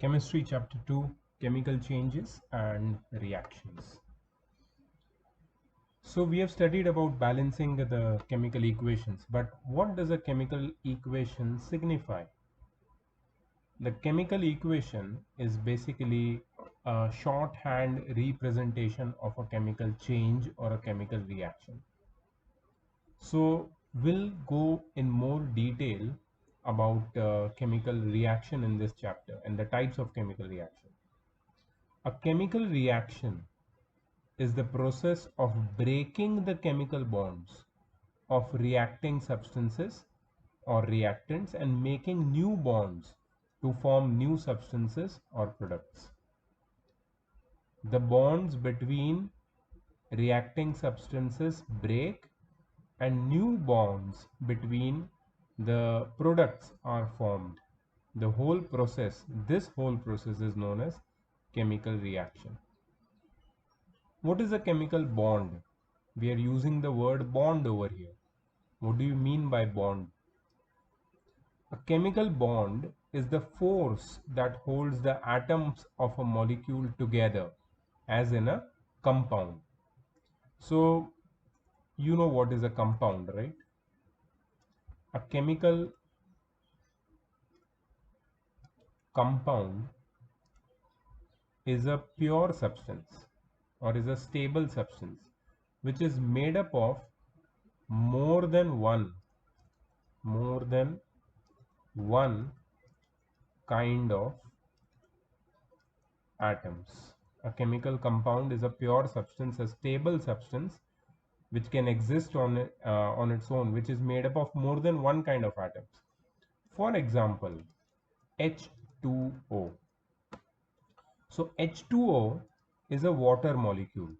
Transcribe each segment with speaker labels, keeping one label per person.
Speaker 1: Chemistry Chapter 2, Chemical Changes and Reactions. So we have studied about balancing the chemical equations, but what does a chemical equation signify? The chemical equation is basically a shorthand representation of a chemical change or a chemical reaction. So we'll go in more detail about chemical reaction in this chapter and the types of chemical reaction. A chemical reaction is the process of breaking the chemical bonds of reacting substances or reactants and making new bonds to form new substances or products. The bonds between reacting substances break and new bonds between the products are formed. This whole process is known as chemical reaction. What is a chemical bond? We are using the word bond over here. What do you mean by bond? A chemical bond is the force that holds the atoms of a molecule together, as in a compound. So, you know what is a compound, right? A chemical compound is a pure substance or is a stable substance which is made up of more than one kind of atoms. A chemical compound is a pure substance, a stable substance which can exist on its own, which is made up of more than one kind of atoms. For example, H2O. So H2O is a water molecule,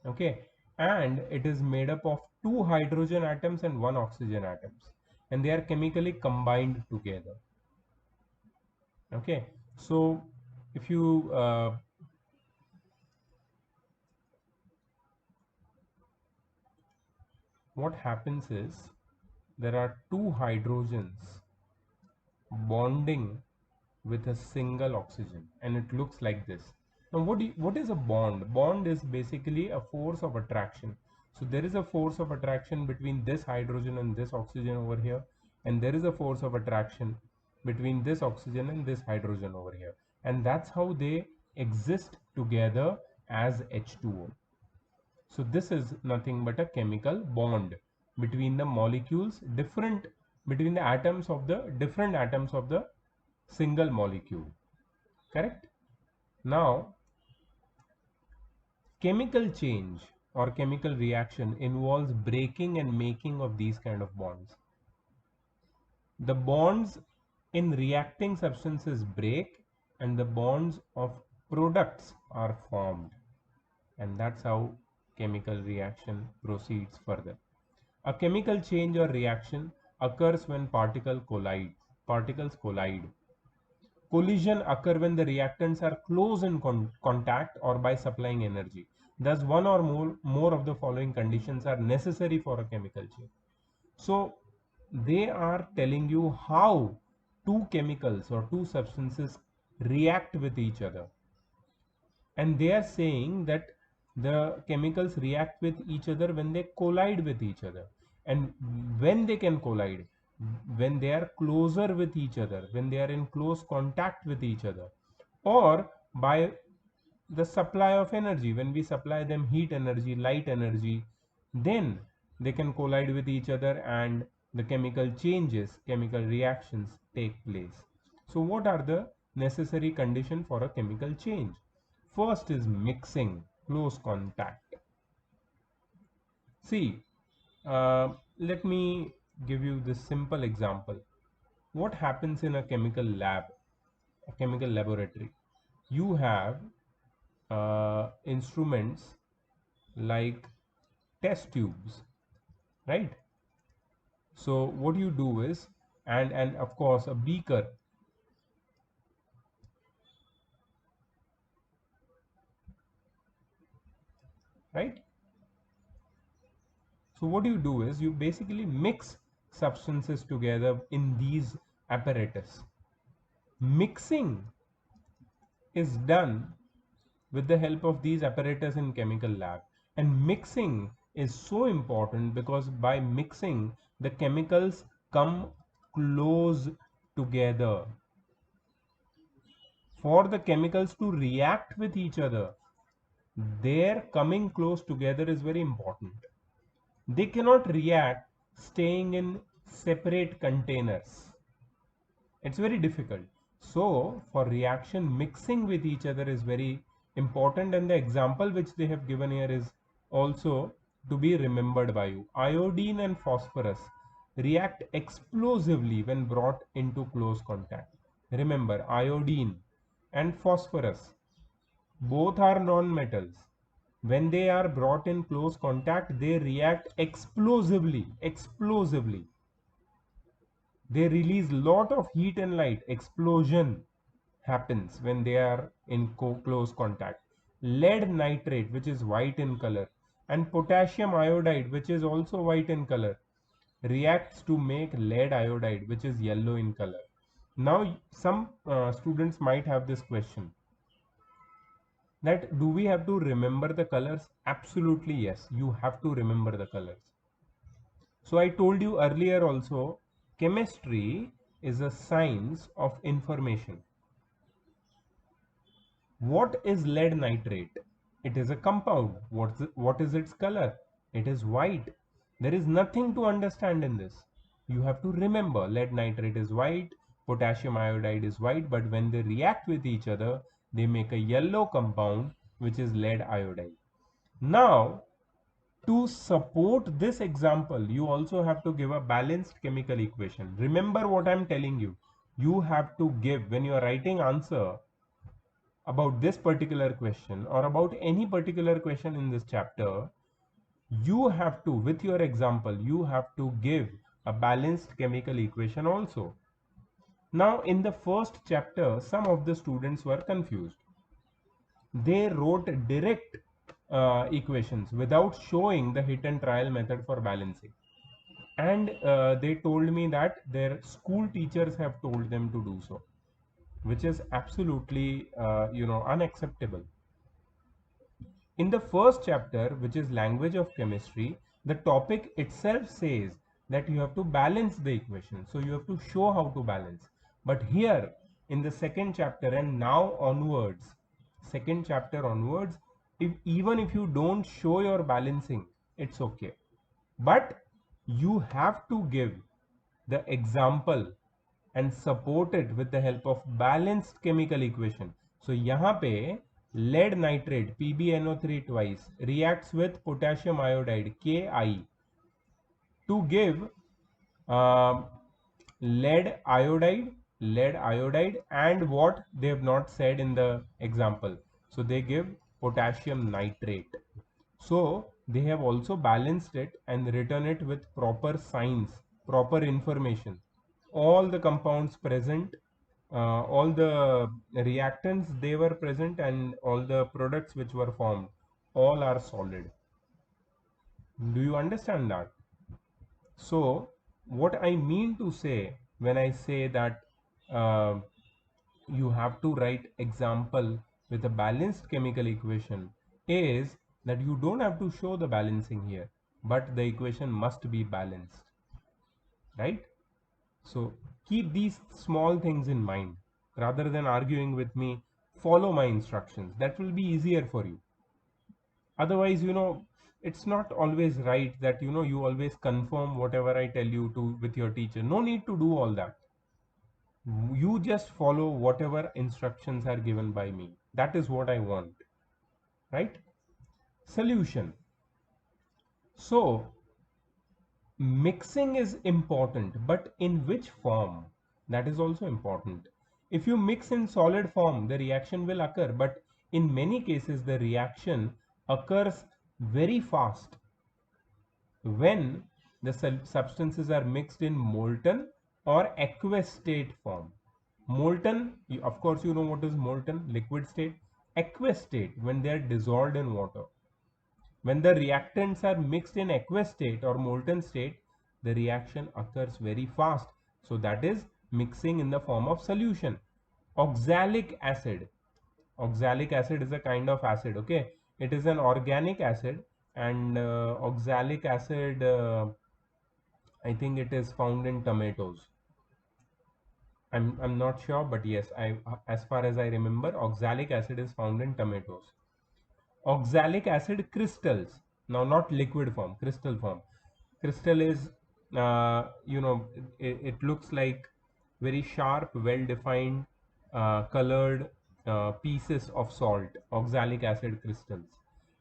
Speaker 1: okay, and it is made up of two hydrogen atoms and one oxygen atoms, and they are chemically combined together. Okay, so if you what happens is there are two hydrogens bonding with a single oxygen and it looks like this. Now what is a bond? Bond is basically a force of attraction. So there is a force of attraction between this hydrogen and this oxygen over here, and there is a force of attraction between this oxygen and this hydrogen over here, and that's how they exist together as H2O. So this is nothing but a chemical bond between the molecules, between the atoms of the different atoms of the single molecule. Correct? Now, chemical change or chemical reaction involves breaking and making of these kind of bonds. The bonds in reacting substances break and the bonds of products are formed, and that's how chemical reaction proceeds further. A chemical change or reaction occurs when particles collide. Collision occur when the reactants are close in contact or by supplying energy. Thus, one or more of the following conditions are necessary for a chemical change. So, they are telling you how two chemicals or two substances react with each other, and they are saying that the chemicals react with each other when they collide with each other. And when they can collide, when they are closer with each other, when they are in close contact with each other, or by the supply of energy, when we supply them heat energy, light energy, then they can collide with each other and the chemical changes, chemical reactions take place. So what are the necessary conditions for a chemical change? First is mixing, close contact. See, let me give you this simple example. What happens in a chemical lab, a chemical laboratory? You have instruments like test tubes, right? So what you do is, and of course a beaker, right? So what you do is you basically mix substances together in these apparatus. Mixing is done with the help of these apparatus in chemical lab. And mixing is so important because by mixing the chemicals come close together. For the chemicals to react with each other, their coming close together is very important. They cannot react staying in separate containers. It's very difficult. So for reaction, mixing with each other is very important, and the example which they have given here is also to be remembered by you. Iodine and phosphorus react explosively when brought into close contact. Remember, iodine and phosphorus both are non-metals. When they are brought in close contact, they react explosively. They release lot of heat and light. Explosion happens when they are in close contact. Lead nitrate, which is white in color, and potassium iodide, which is also white in color, reacts to make lead iodide, which is yellow in color. Now some students might have this question, that do we have to remember the colors? Absolutely yes, you have to remember the colors. So I told you earlier also, chemistry is a science of information. What is lead nitrate? It is a compound. What is its color? It is white. There is nothing to understand in this. You have to remember lead nitrate is white, potassium iodide is white, but when they react with each other, they make a yellow compound which is lead iodide. Now, to support this example, you also have to give a balanced chemical equation. Remember what I'm telling you. You have to give, when you are writing answer about this particular question or about any particular question in this chapter, you have to, with your example, you have to give a balanced chemical equation also. Now, in the first chapter, some of the students were confused. They wrote direct equations without showing the hit and trial method for balancing. And they told me that their school teachers have told them to do so, which is absolutely, unacceptable. In the first chapter, which is language of chemistry, the topic itself says that you have to balance the equation. So you have to show how to balance. But here in the second chapter and now onwards, second chapter onwards, even if you don't show your balancing, it's okay. But you have to give the example and support it with the help of balanced chemical equation. So यहाँ पे lead nitrate PbNO3 twice reacts with potassium iodide Ki to give uh, lead iodide, and what they have not said in the example. So they give potassium nitrate. So they have also balanced it and written it with proper signs, proper information. All the compounds present, all the reactants they were present, and all the products which were formed, all are solid. Do you understand that? So what I mean to say when I say that uh, you have to write example with a balanced chemical equation is that you don't have to show the balancing here, but the equation must be balanced, right? So keep these small things in mind. Rather than arguing with me, follow my instructions. That will be easier for you. Otherwise, it's not always right that you always confirm whatever I tell you to with your teacher. No need to do all that. You just follow whatever instructions are given by me. That is what I want, right? Solution. So mixing is important, but in which form? That is also important. If you mix in solid form, the reaction will occur, but in many cases the reaction occurs very fast when the substances are mixed in molten or aqueous state form. Molten, of course you know what is molten, liquid state. Aqueous state, when they are dissolved in water. When the reactants are mixed in aqueous state or molten state, the reaction occurs very fast. So that is mixing in the form of solution. Oxalic acid. Oxalic acid is a kind of acid. Okay, it is an organic acid, and oxalic acid, I think it is found in tomatoes. I'm not sure, but yes, as far as I remember, oxalic acid is found in tomatoes. Oxalic acid crystals, now not liquid form, crystal form. Crystal is, it looks like very sharp, well defined, colored pieces of salt, oxalic acid crystals.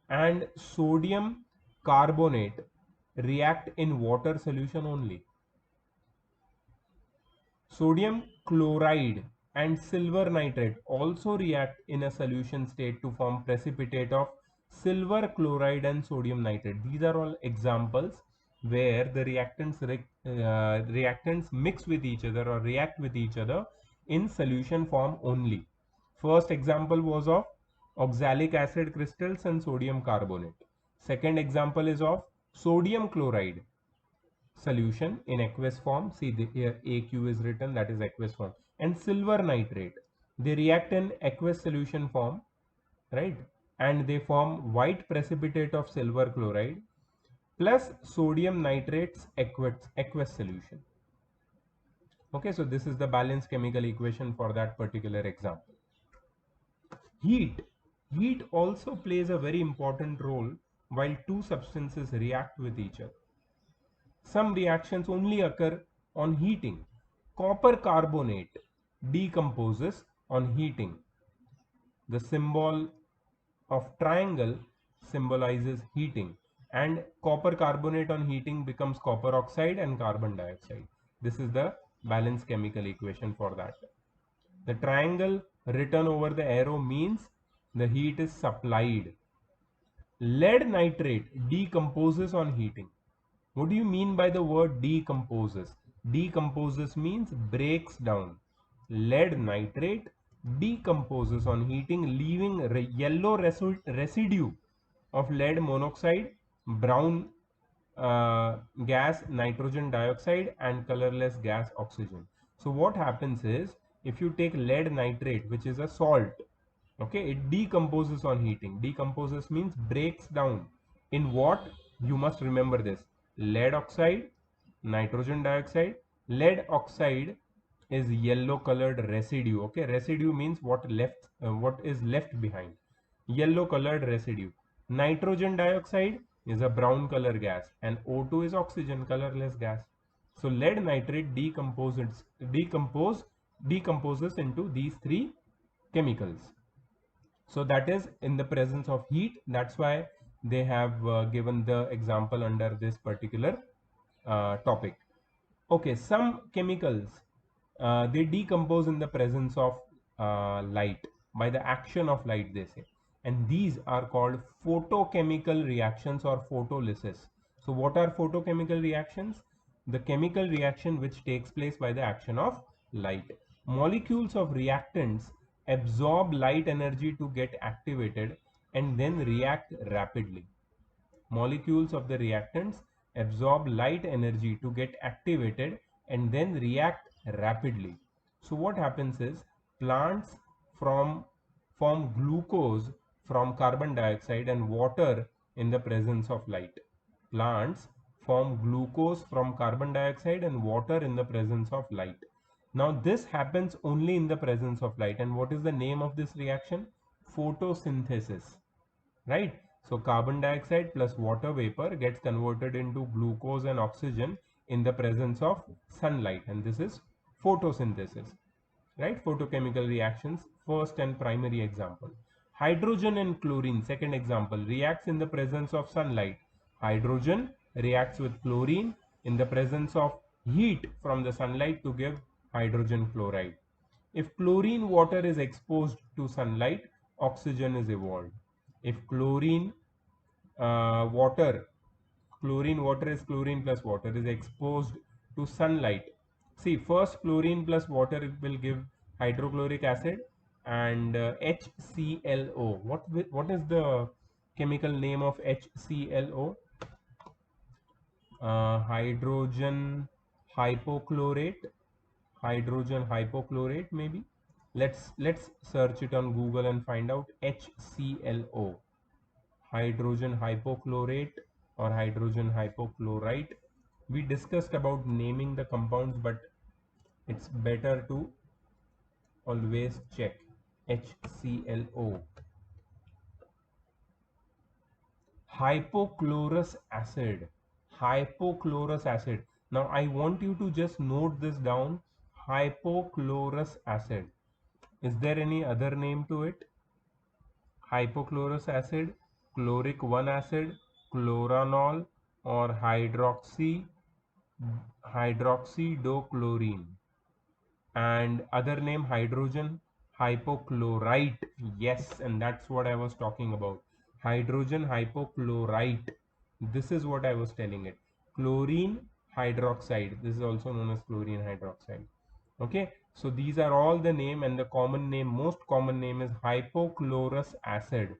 Speaker 1: And sodium carbonate react in water solution only. Sodium chloride and silver nitrate also react in a solution state to form precipitate of silver chloride and sodium nitrate. These are all examples where the reactants mix with each other or react with each other in solution form only. First example was of oxalic acid crystals and sodium carbonate. Second example is of sodium chloride solution in aqueous form. See, here AQ is written, that is aqueous form. And silver nitrate, they react in aqueous solution form, right? And they form white precipitate of silver chloride plus sodium nitrate's aqueous solution. Okay, so this is the balanced chemical equation for that particular example. Heat also plays a very important role while two substances react with each other. Some reactions only occur on heating. Copper carbonate decomposes on heating. The symbol of triangle symbolizes heating, and copper carbonate on heating becomes copper oxide and carbon dioxide. This is the balanced chemical equation for that. The triangle written over the arrow means the heat is supplied. Lead nitrate decomposes on heating. What do you mean by the word decomposes? Decomposes means breaks down. Lead nitrate decomposes on heating, leaving yellow residue of lead monoxide, brown gas nitrogen dioxide, and colorless gas oxygen. So what happens is, if you take lead nitrate, which is a salt, okay, it decomposes on heating. Decomposes means breaks down in what? You must remember this: lead oxide, nitrogen dioxide. Lead oxide is yellow colored residue. Okay, residue means what is left behind, yellow colored residue. Nitrogen dioxide is a brown color gas, and O2 is oxygen, colorless gas. So lead nitrate decomposes into these three chemicals. So that is in the presence of heat. That's why they have given the example under this particular topic. Okay, some chemicals, they decompose in the presence of light, by the action of light, they say, and these are called photochemical reactions or photolysis. So what are photochemical reactions? The chemical reaction which takes place by the action of light. Molecules of reactants absorb light energy to get activated and then react rapidly. Molecules of the reactants absorb light energy to get activated and then react rapidly. So what happens is, plants from form glucose from carbon dioxide and water in the presence of light. Plants form glucose from carbon dioxide and water in the presence of light. Now this happens only in the presence of light. And what is the name of this reaction? Photosynthesis, right? So carbon dioxide plus water vapor gets converted into glucose and oxygen in the presence of sunlight, and this is photosynthesis, right? Photochemical reactions, first and primary example. Hydrogen and chlorine, second example, reacts in the presence of sunlight. Hydrogen reacts with chlorine in the presence of heat from the sunlight to give hydrogen chloride. If chlorine water is exposed to sunlight, oxygen is evolved. If water chlorine water is chlorine plus water is exposed to sunlight, see, first chlorine plus water will give hydrochloric acid and HClO. What is the chemical name of HClO? Hydrogen hypochlorate. Hydrogen hypochlorate maybe. Let's search it on Google and find out HClO, hydrogen hypochlorate or hydrogen hypochlorite. We discussed about naming the compounds, but it's better to always check. HClO, hypochlorous acid, hypochlorous acid. Now I want you to just note this down, hypochlorous acid. Is there any other name to it? Hypochlorous acid, chloric 1 acid, chloranol, or hydroxydochlorine. And other name, hydrogen hypochlorite. Yes, and that's what I was talking about. Hydrogen hypochlorite. This is what I was telling it. Chlorine hydroxide. This is also known as chlorine hydroxide. Okay, so these are all the name, and the common name, most common name, is hypochlorous acid,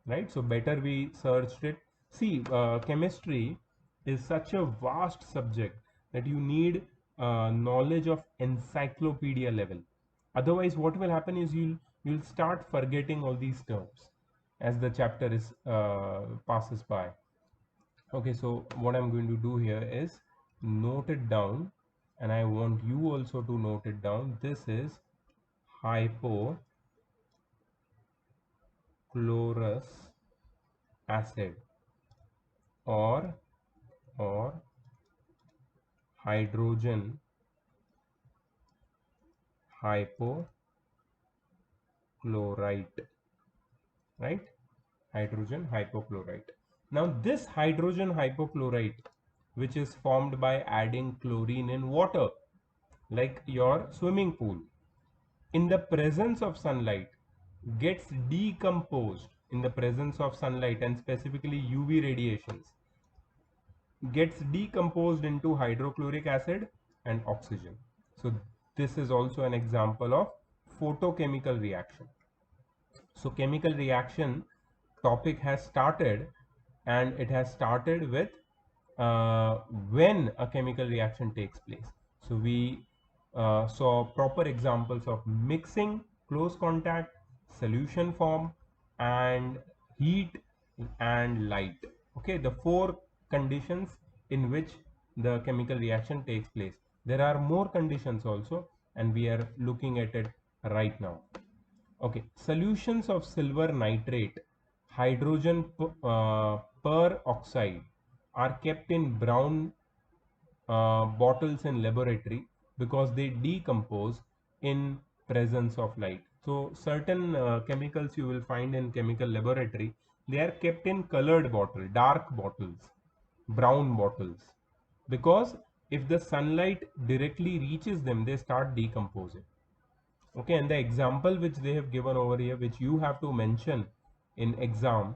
Speaker 1: right? So better we searched it. See, chemistry is such a vast subject that you need knowledge of encyclopedia level. Otherwise what will happen is you'll start forgetting all these terms as the chapter is passes by. Okay, so what I'm going to do here is note it down, and I want you also to note it down. This is hypochlorous acid, or hydrogen hypochlorite, right? Hydrogen hypochlorite. Now this hydrogen hypochlorite, which is formed by adding chlorine in water, like your swimming pool, in the presence of sunlight, gets decomposed in the presence of sunlight, and specifically UV radiations, gets decomposed into hydrochloric acid and oxygen. So this is also an example of photochemical reaction. So chemical reaction topic has started, and it has started with when a chemical reaction takes place. So we saw proper examples of mixing, close contact, solution form, and heat and light. Okay, the four conditions in which the chemical reaction takes place. There are more conditions also, and we are looking at it right now. Okay, solutions of silver nitrate, hydrogen peroxide, are kept in brown bottles in laboratory because they decompose in presence of light. So certain chemicals you will find in chemical laboratory, they are kept in colored bottle, dark bottles, brown bottles, because if the sunlight directly reaches them, they start decomposing. Okay, and the example which they have given over here, which you have to mention in exam,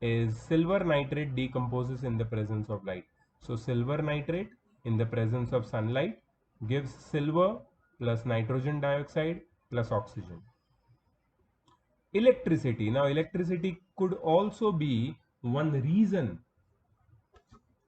Speaker 1: is silver nitrate decomposes in the presence of light. So silver nitrate in the presence of sunlight gives silver plus nitrogen dioxide plus oxygen. Electricity. Now electricity could also be one reason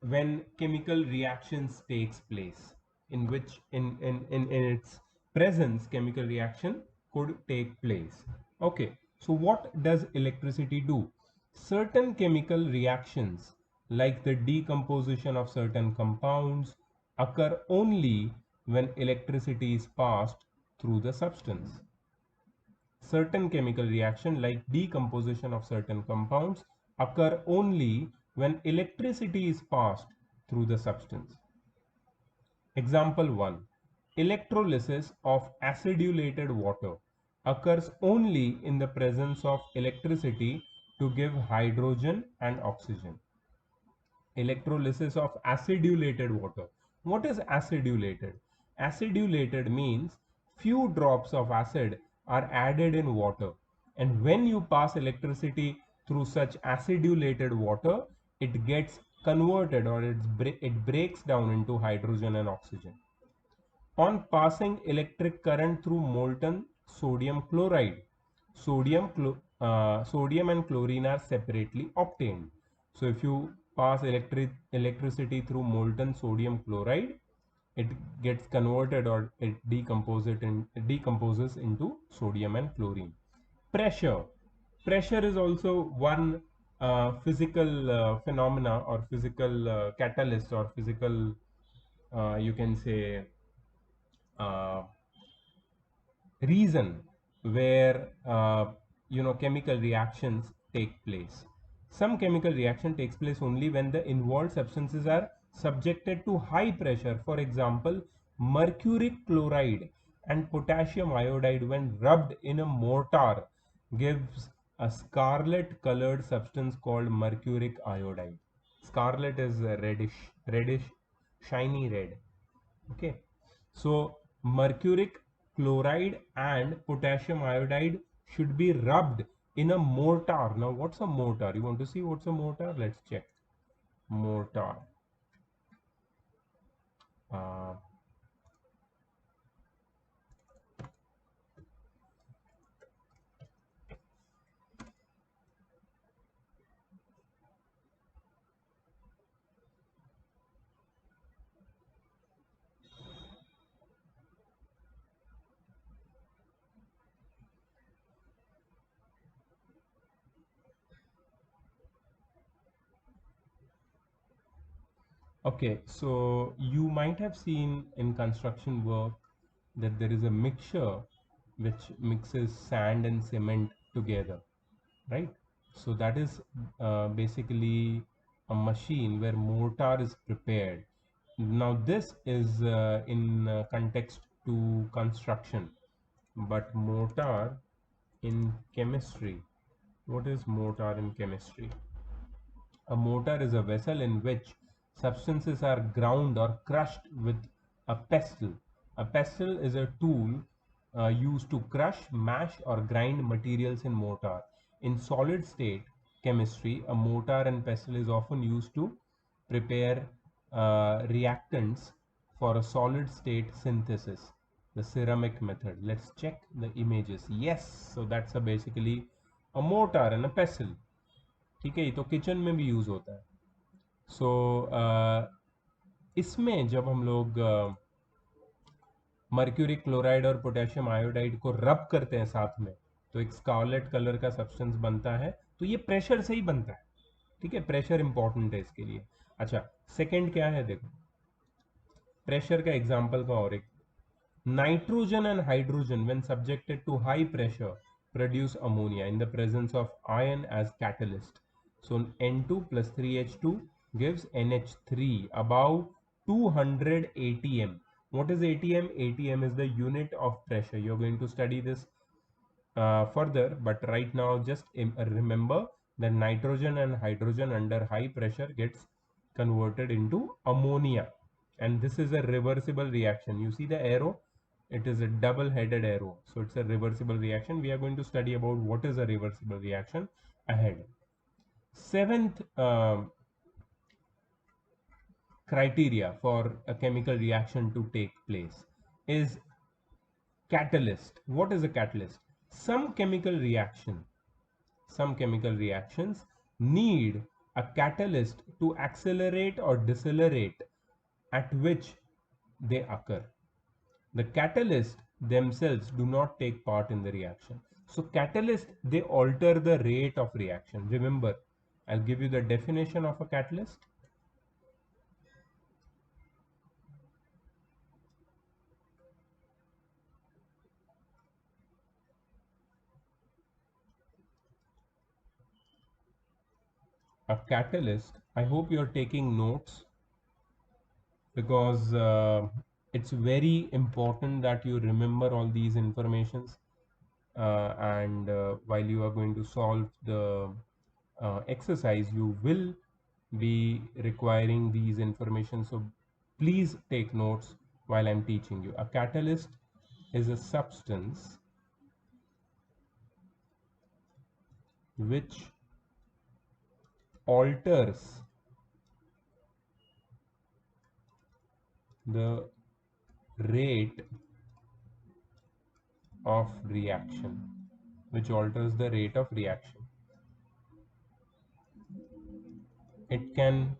Speaker 1: when chemical reactions takes place, in which in its presence chemical reaction could take place. Okay, so what does electricity do? Certain chemical reactions, like the decomposition of certain compounds, occur only when electricity is passed through the substance. Certain chemical reaction, like decomposition of certain compounds, occur only when electricity is passed through the substance. Example 1. Electrolysis of acidulated water occurs only in the presence of electricity to give hydrogen and oxygen. Electrolysis of acidulated water. What is acidulated? Acidulated means few drops of acid are added in water, and when you pass electricity through such acidulated water, it gets converted, or it breaks down into hydrogen and oxygen. On passing electric current through molten sodium chloride, sodium and chlorine are separately obtained. So if you pass electricity through molten sodium chloride, it gets converted, or it decomposes into sodium and chlorine. Pressure is also one physical phenomena, or physical catalyst, or physical, you can say, uh, reason where chemical reactions take place. Some chemical reaction takes place only when the involved substances are subjected to high pressure. For example, mercuric chloride and potassium iodide, when rubbed in a mortar, gives a scarlet colored substance called mercuric iodide. Scarlet is reddish, shiny red. Okay, so mercuric chloride and potassium iodide should be rubbed in a mortar. Now what's a mortar? You want to see what's a mortar? Let's check. Mortar. uh, okay, so you might have seen in construction work that there is a mixture which mixes sand and cement together, right? So that is basically a machine where mortar is prepared. Now this is in context to construction, but mortar in chemistry. What is mortar in chemistry? A mortar is a vessel in which substances are ground or crushed with a pestle. A pestle is a tool used to crush, mash, or grind materials in mortar. In solid state chemistry, a mortar and pestle is often used to prepare reactants for a solid state synthesis, the ceramic method. Let's check the images. Yes, so that's basically a mortar and a pestle. ठीक है, ये तो kitchen में भी use होता है. सो इसमें जब हम लोग मर्क्यूरी क्लोराइड और पोटेशियम आयोडाइड को रब करते हैं साथ में, तो एक स्कारलेट कलर का सब्सटेंस बनता है. तो ये प्रेशर से ही बनता है. ठीक है, प्रेशर इंपॉर्टेंट है इसके लिए. अच्छा, सेकंड क्या है, देखो प्रेशर का एग्जांपल का और एक. Nitrogen and hydrogen, when subjected to high pressure, produce ammonia in the presence of iron as catalyst. So N2 plus 3H2 gives NH3 above 200 atm. What is atm? Atm is the unit of pressure. You're going to study this further, but right now just remember that nitrogen and hydrogen under high pressure gets converted into ammonia, and this is a reversible reaction. You see the arrow, it is a double-headed arrow, so it's a reversible reaction. We are going to study about what is a reversible reaction ahead. Seventh criteria for a chemical reaction to take place is catalyst. What is a catalyst? Some chemical reactions need a catalyst to accelerate or decelerate at which they occur. The catalysts themselves do not take part in the reaction. So catalysts, they alter the rate of reaction. Remember, I'll give you the definition of a catalyst. A catalyst, I hope you're taking notes, because it's very important that you remember all these informations, and while you are going to solve the exercise, you will be requiring these information. So please take notes while I'm teaching you. A catalyst is a substance which alters the rate of reaction, which alters the rate of reaction. It can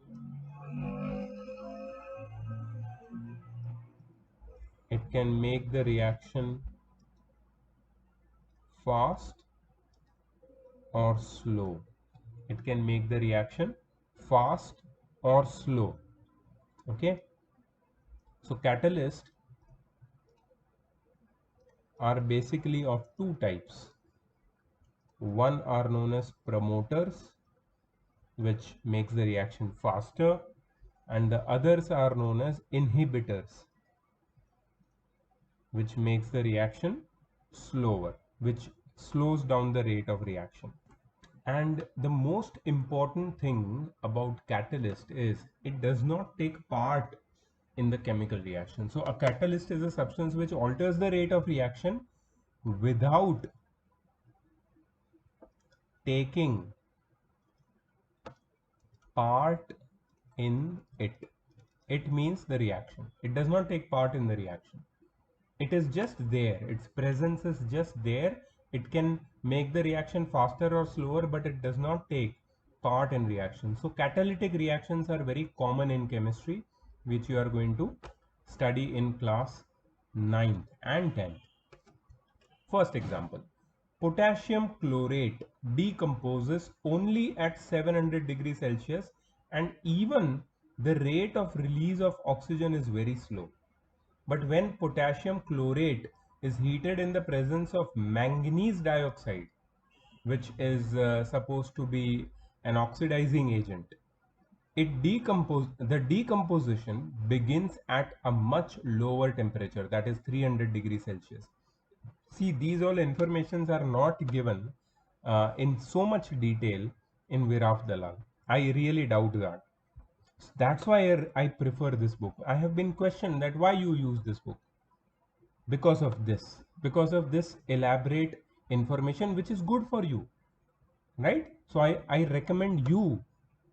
Speaker 1: It can make the reaction fast or slow. It can make the reaction fast or slow. Okay. So catalysts are basically of two types. One are known as promoters, which makes the reaction faster, and the others are known as inhibitors, which makes the reaction slower, which slows down the rate of reaction. And the most important thing about catalyst is it does not take part in the chemical reaction. So a catalyst is a substance which alters the rate of reaction without taking part in it. It means the reaction. It does not take part in the reaction. It is just there. Its presence is just there. It can make the reaction faster or slower, but it does not take part in reaction. So catalytic reactions are very common in chemistry, which you are going to study in class 9th and 10th. First example, potassium chlorate decomposes only at 700 degrees Celsius, and even the rate of release of oxygen is very slow. But when potassium chlorate is heated in the presence of manganese dioxide, which is supposed to be an oxidizing agent, the decomposition begins at a much lower temperature, that is 300 degrees Celsius. See, these all informations are not given in so much detail in Viraf Dalal. I really doubt that. That's why I prefer this book. I have been questioned that why you use this book. Because of this elaborate information which is good for you, right? So I recommend you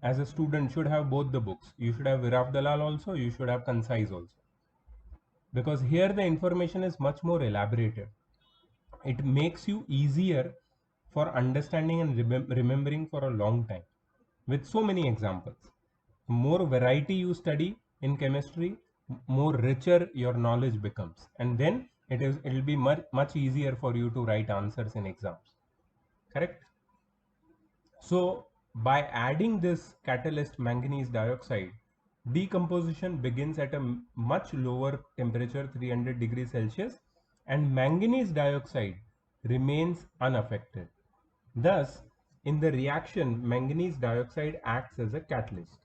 Speaker 1: as a student should have both the books. You should have Viraf Dalal also, you should have Concise also. Because here the information is much more elaborated. It makes you easier for understanding and remembering for a long time with so many examples. More variety you study in chemistry, more richer your knowledge becomes, and then it will be much easier for you to write answers in exams. Correct? So by adding this catalyst manganese dioxide, decomposition begins at a much lower temperature, 300 degrees Celsius, and manganese dioxide remains unaffected. Thus, in the reaction, manganese dioxide acts as a catalyst.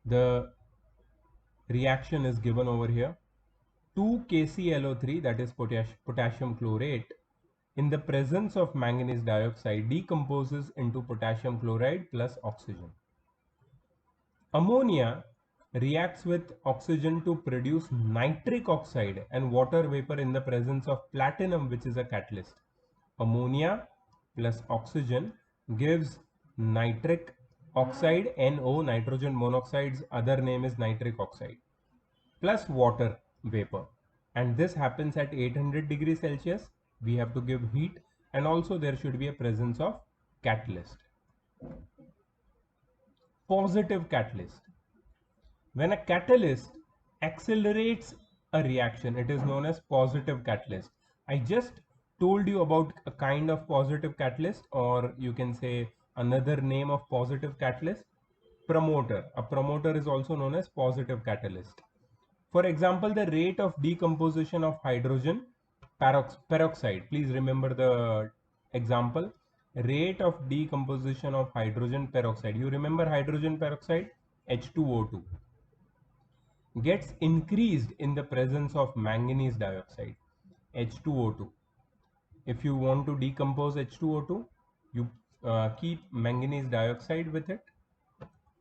Speaker 1: The reaction is given over here. 2KClO3, that is potassium chlorate, in the presence of manganese dioxide decomposes into potassium chloride plus oxygen. Ammonia reacts with oxygen to produce nitric oxide and water vapor in the presence of platinum, which is a catalyst. Ammonia plus oxygen gives nitric oxide, NO, nitrogen monoxide's other name is nitric oxide, plus water vapor. And this happens at 800 degrees Celsius. We have to give heat, and also there should be a presence of catalyst. Positive catalyst. When a catalyst accelerates a reaction, it is known as positive catalyst. I just told you about a kind of positive catalyst, or you can say another name of positive catalyst, promoter. A promoter is also known as positive catalyst. For example, the rate of decomposition of hydrogen peroxide. Please remember the example. Rate of decomposition of hydrogen peroxide. You remember hydrogen peroxide? H2O2 gets increased in the presence of manganese dioxide, H2O2. If you want to decompose H2O2, you keep manganese dioxide with it,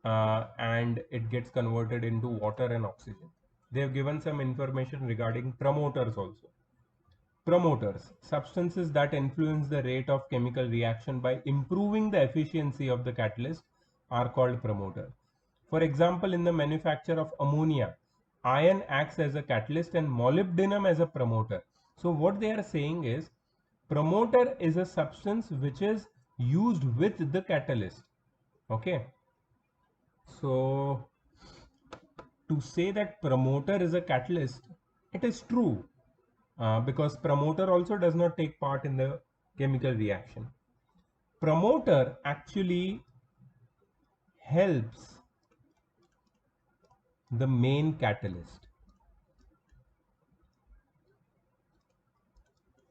Speaker 1: and it gets converted into water and oxygen. They have given some information regarding promoters also. Promoters, substances that influence the rate of chemical reaction by improving the efficiency of the catalyst, are called promoter. For example, in the manufacture of ammonia, iron acts as a catalyst and molybdenum as a promoter. So what they are saying is, promoter is a substance which is used with the catalyst. Okay. So to say that promoter is a catalyst, it is true, because promoter also does not take part in the chemical reaction. Promoter actually helps the main catalyst.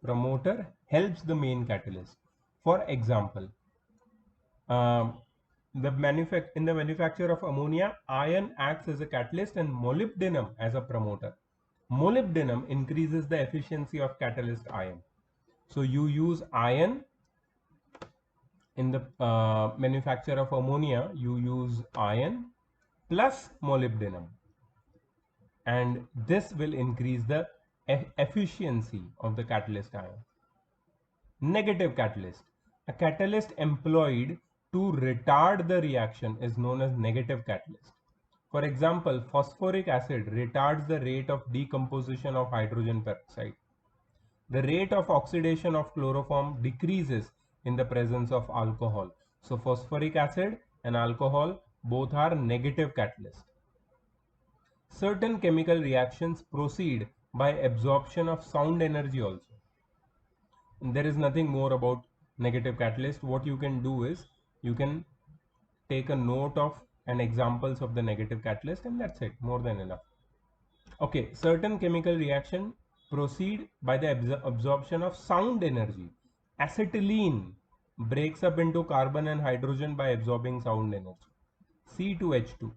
Speaker 1: Promoter helps the main catalyst. For example, in the manufacture of ammonia, iron acts as a catalyst and molybdenum as a promoter. Molybdenum increases the efficiency of catalyst iron. So you use iron in the manufacture of ammonia, you use iron plus molybdenum, and this will increase the efficiency of the catalyst ion. Negative catalyst. A catalyst employed to retard the reaction is known as negative catalyst. For example, phosphoric acid retards the rate of decomposition of hydrogen peroxide. The rate of oxidation of chloroform decreases in the presence of alcohol. So phosphoric acid and alcohol both are negative catalysts. Certain chemical reactions proceed by absorption of sound energy also. There is nothing more about negative catalyst. What you can do is you can take a note of and examples of the negative catalyst, and that's it, more than enough. Okay, certain chemical reaction proceed by the absorption of sound energy. Acetylene breaks up into carbon and hydrogen by absorbing sound energy. C2H2.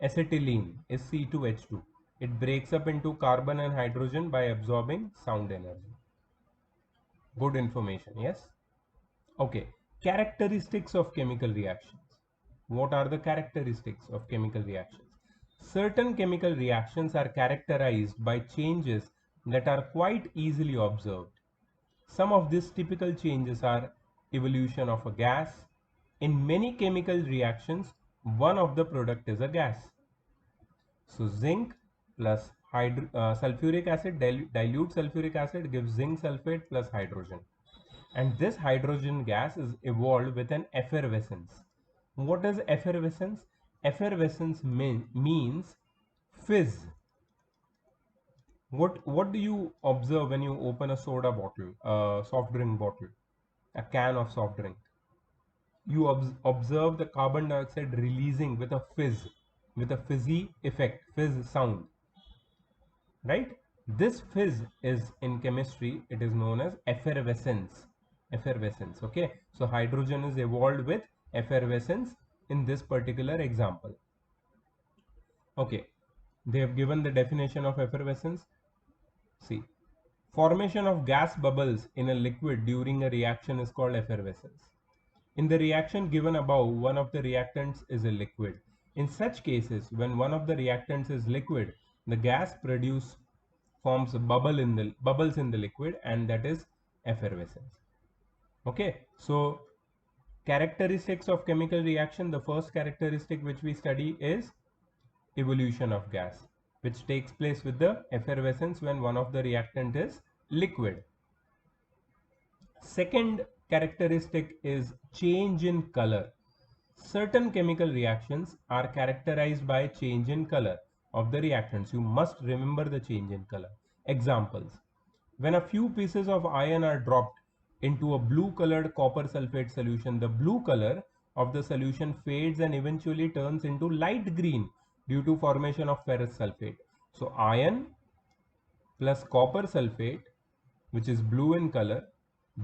Speaker 1: Acetylene is C2H2. It breaks up into carbon and hydrogen by absorbing sound energy. Good information, yes? Okay, characteristics of chemical reactions. What are the characteristics of chemical reactions? Certain chemical reactions are characterized by changes that are quite easily observed. Some of these typical changes are evolution of a gas. In many chemical reactions, one of the product is a gas. So zinc plus sulfuric acid, dilute sulfuric acid gives zinc sulfate plus hydrogen. And this hydrogen gas is evolved with an effervescence. What is effervescence? Effervescence means fizz. What do you observe when you open a soda bottle, a soft drink bottle, a can of soft drink? You observe the carbon dioxide releasing with a fizz, with a fizzy effect, fizz sound, right? This fizz is in chemistry, it is known as effervescence. Effervescence, okay? So hydrogen is evolved with effervescence in this particular example. Okay, they have given the definition of effervescence. See, formation of gas bubbles in a liquid during a reaction is called effervescence. In the reaction given above, one of the reactants is a liquid. In such cases, when one of the reactants is liquid, the gas forms bubbles in the liquid, and that is effervescence. Okay, so characteristics of chemical reaction. The first characteristic which we study is evolution of gas, which takes place with the effervescence when one of the reactant is liquid. Second characteristic is change in color. Certain chemical reactions are characterized by change in color of the reactants. You must remember the change in color. Examples: when a few pieces of iron are dropped into a blue colored copper sulfate solution, the blue color of the solution fades and eventually turns into light green due to formation of ferrous sulfate. So iron plus copper sulfate, which is blue in color,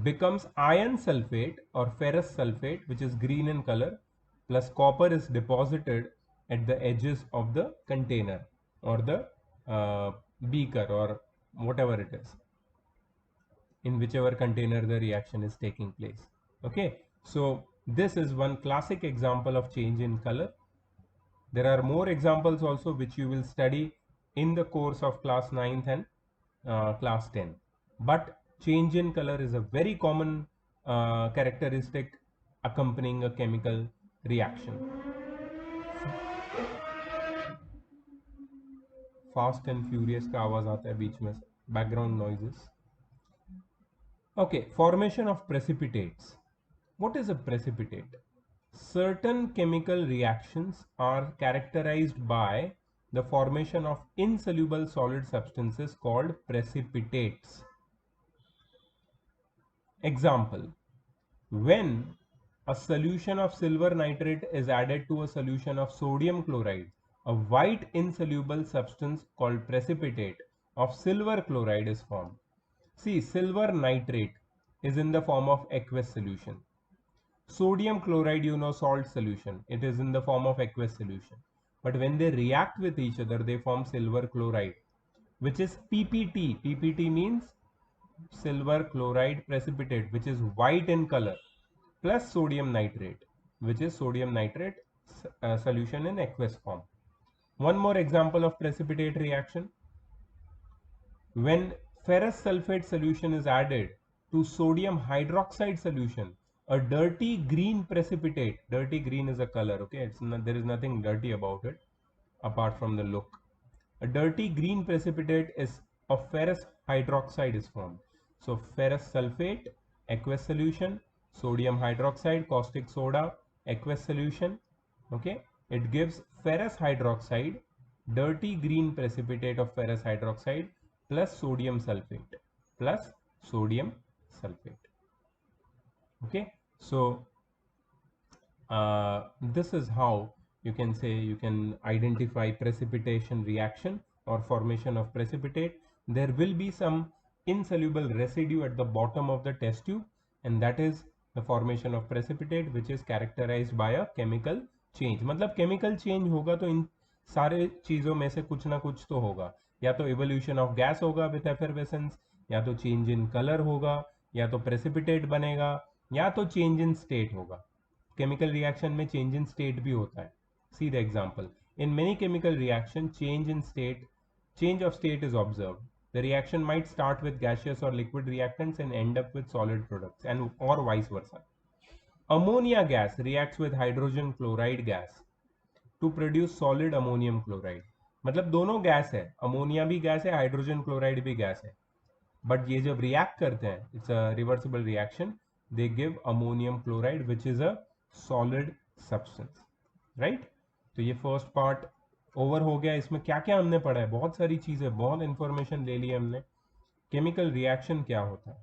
Speaker 1: becomes iron sulfate or ferrous sulfate, which is green in color, plus copper is deposited at the edges of the container or the beaker or whatever it is, in whichever container the reaction is taking place. Okay, so this is one classic example of change in color. There are more examples also which you will study in the course of class 9th and class 10. But change in color is a very common characteristic accompanying a chemical reaction. Fast and furious का आवाज आता है बीच में से, background noises. Okay, formation of precipitates. What is a precipitate? Certain chemical reactions are characterized by the formation of insoluble solid substances called precipitates. Example: when a solution of silver nitrate is added to a solution of sodium chloride, a white insoluble substance called precipitate of silver chloride is formed. See, silver nitrate is in the form of aqueous solution. Sodium chloride, you know, salt solution, it is in the form of aqueous solution. But when they react with each other, they form silver chloride, which is PPT. PPT means silver chloride precipitate, which is white in color, plus sodium nitrate, which is sodium nitrate solution in aqueous form. One more example of precipitate reaction: when ferrous sulfate solution is added to sodium hydroxide solution, a dirty green precipitate, dirty green is a color, okay, it's not, there is nothing dirty about it apart from the look. A dirty green precipitate is of ferrous hydroxide is formed. So ferrous sulfate, aqueous solution, sodium hydroxide, caustic soda, aqueous solution, okay, it gives ferrous hydroxide, dirty green precipitate of ferrous hydroxide plus sodium sulfate, plus sodium sulfate. Okay, so this is how you can say you can identify precipitation reaction or formation of precipitate. There will be some insoluble residue at the bottom of the test tube, and that is the formation of precipitate, which is characterized by a chemical change. मतलब chemical change होगा तो इन सारे चीज़ों में से कुछ ना कुछ तो होगा, या तो evolution of gas होगा with effervescence, या तो change in color होगा, या तो precipitate बनेगा, या तो change in state होगा. केमिकल रिएक्शन में चेंज इन स्टेट भी होता है. See the example: in many chemical reaction change of state is observed. The reaction might start with gaseous or liquid reactants and end up with solid products, and or vice versa. Ammonia gas reacts with hydrogen chloride gas to produce solid ammonium chloride. मतलब दोनों gas है, ammonia भी gas है, hydrogen chloride भी gas है, but ये जब react करते हैं, it's a reversible reaction, they give ammonium chloride which is a solid substance. Right, तो ये फर्स्ट पार्ट ओवर हो गया. इसमें क्या क्या हमने पढ़ा है, बहुत सारी चीजें, बहुत इंफॉर्मेशन ले ली हमने. केमिकल रिएक्शन क्या होता है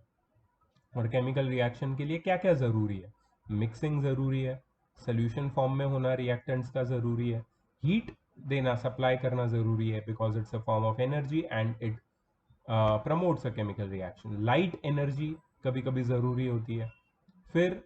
Speaker 1: और केमिकल रिएक्शन के लिए क्या क्या जरूरी है. मिक्सिंग जरूरी है, सोल्यूशन फॉर्म में होना रिएक्टेंट्स का जरूरी है, हीट देना, सप्लाई करना जरूरी है because it's a form of energy and it promotes a chemical reaction. Light energy कभी कभी ज़रूरी होती है. फिर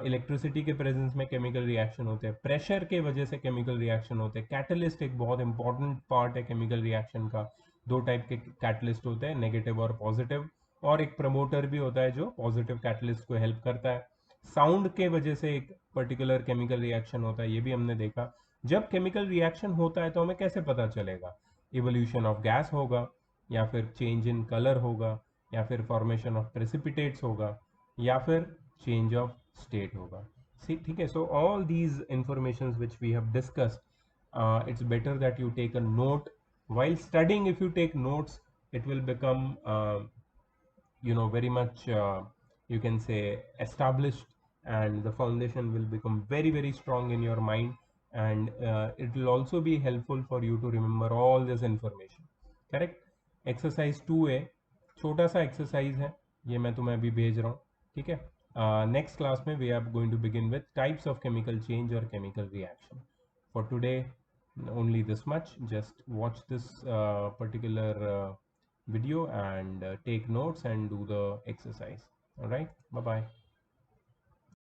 Speaker 1: इलेक्ट्रिसिटी के प्रेजेंस में केमिकल रिएक्शन होते हैं, प्रेशर के वजह से केमिकल रिएक्शन होते हैं. कैटलिस्ट एक बहुत इंपॉर्टेंट पार्ट है केमिकल रिएक्शन का. दो टाइप के कैटलिस्ट होते हैं, नेगेटिव और पॉजिटिव, और एक प्रमोटर भी होता है जो पॉजिटिव कैटलिस्ट को हेल्प करता है. साउंड के वजह से एक पर्टिकुलर केमिकल रिएक्शन होता है, ये भी हमने देखा. जब केमिकल रिएक्शन होता है तो हमें कैसे पता चलेगा, इवोल्यूशन ऑफ गैस होगा, या फिर चेंज इन कलर होगा, या फिर फॉर्मेशन ऑफ प्रेसिपिटेट्स होगा, या फिर चेंज ऑफ स्टेट होगा. ठीक है, so all these informations which we have discussed, it's better that you take a note while studying. If you take notes, it will become very much you can say established, and the foundation will become very very strong in your mind, and it will also be helpful for you to remember all this information. Correct. Exercise 2A छोटा सा exercise है, ये मैं तुम्हें अभी भेज रहा हूँ. ठीक है, नेक्स्ट क्लास में we are going to begin with types of chemical change और chemical reaction. For today only this much. Just watch this particular video and take notes and do the exercise. All right, bye bye.